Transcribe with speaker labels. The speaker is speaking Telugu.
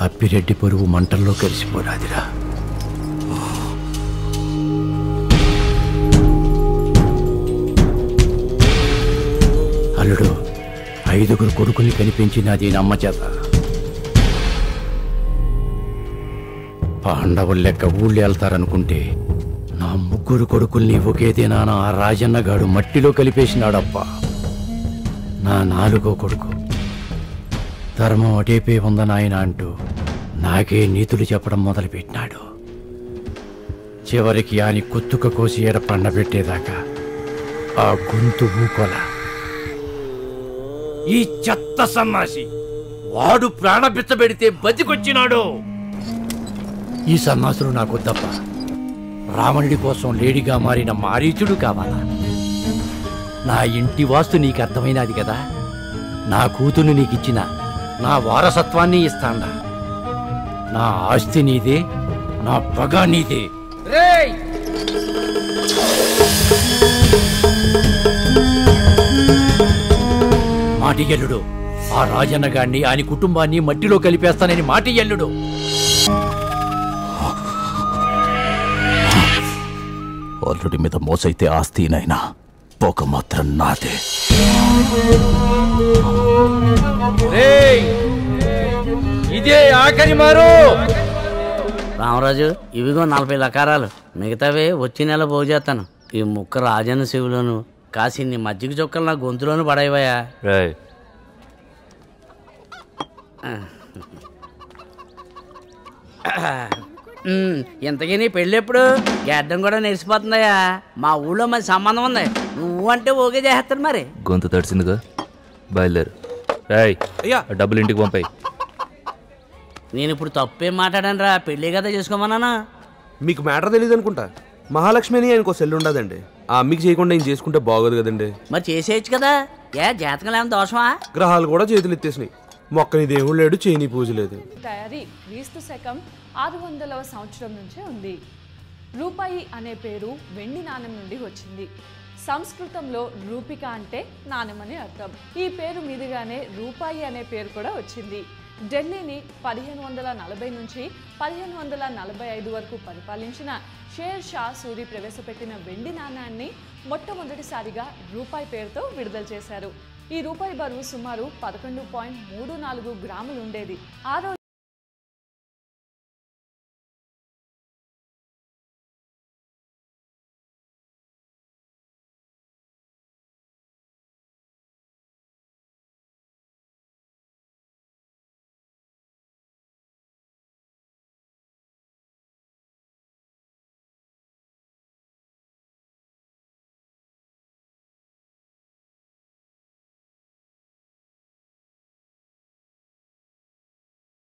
Speaker 1: అప్పిరెడ్డి పొరుగు మంటల్లో కలిసిపోరాదిరా. అల్లుడు 5 కొడుకుల్ని కనిపించినది నమ్మ చేత. పాండవుల లెక్క ఊళ్ళో వెళ్తారనుకుంటే నా 3 కొడుకుల్ని ఒకే దినాన ఆ రాజన్నగాడు మట్టిలో కలిపేసినాడప్ప. నా 4వ కొడుకు ధర్మం అటేపే ఉందనాయన అంటూ నాకే నీతులు చెప్పడం మొదలుపెట్టినాడు. చివరికి ఆని కుత్తుక కోసి ఏడ పండబెట్టేదాకా ఆ గొంతు ఊకొల. ఈ చెత్త సన్నాసి వాడు ప్రాణబిచ్చబెడితే బతికొచ్చినాడు. ఈ సన్నాసులు నాకొద్దప్ప. రావణుడి కోసం లేడిగా మారిన మారీచుడు కావాలా? నా ఇంటి వాస్తు నీకు అర్థమైనది కదా. నా కూతుర్ని నీకిచ్చిన నా వారసత్వాన్ని ఇస్తాండా. నా ఆస్తి నీదే, నా పగ నీదే. మాటియల్లుడు, ఆ రాజన్న గారిని ఆయన కుటుంబాన్ని మట్టిలో కలిపేస్తానని మాటియల్లుడు. అల్లుడి మీద మోసైతే ఆస్తి నైనా పొగ మాత్రం నాదే. ఇదే ఆఖరి మారు.
Speaker 2: రామరాజు, ఇవిగో 40 లకారాలు, మిగతావే వచ్చే నెల పోగు చేస్తాను. ఈ ముక్క రాజన్న శివులోను కాసిన్ని మజ్జిగ చొక్కలు నా గొంతులోను పడేవయా. ఇంతకీ నీ పెళ్ళెప్పుడు? గడ్డం కూడా నెరిసిపోతుందయ్యా. మా ఊళ్ళో మంచి సంబంధం ఉంది, నువ్వు అంటే ఓకే చేస్తాను. మరి
Speaker 3: గొంతు తడిసిందిగా, బయలుదేరు. డబ్బులు ఇంటికి పంపాయి.
Speaker 2: నేను ఇప్పుడు తప్పేం మాట్లాడాను రా, పెళ్ళి కదా చేసుకోమన్నానా?
Speaker 4: మీకు మ్యాటర్ తెలియదు అనుకుంటా. మహాలక్ష్మి అని ఆయనకు సెల్ ఉండదండి. ఆ అమ్మికి చేయకుండా ఏం చేసుకుంటే బాగోదు కదండి.
Speaker 2: మరి చేసేయచ్చు కదా. జాతకం ఏమైనా దోషమా?
Speaker 4: గ్రహాలు కూడా చేతులు ఎత్తేసినాయి. మొక్కని దేవుడు లేడు, చేయని పూజ లేదు.
Speaker 5: తయారీ క్రీస్తు శకం 600వ సంవత్సరం నుంచే ఉంది. రూపాయి అనే పేరు వెండి నాణెం నుండి వచ్చింది. సంస్కృతంలో రూపిక అంటే నాణెమని అర్థం. ఈ పేరు మీదుగానే రూపాయి అనే పేరు కూడా వచ్చింది. ఢిల్లీని 1540 నుంచి 1545 వరకు పరిపాలించిన షేర్ షా సూరి ప్రవేశపెట్టిన వెండి నాణ్యాన్ని మొట్టమొదటిసారిగా రూపాయి పేరుతో విడుదల చేశారు. ఈ రూపాయి బరువు సుమారు 11.34 గ్రాములు ఉండేది.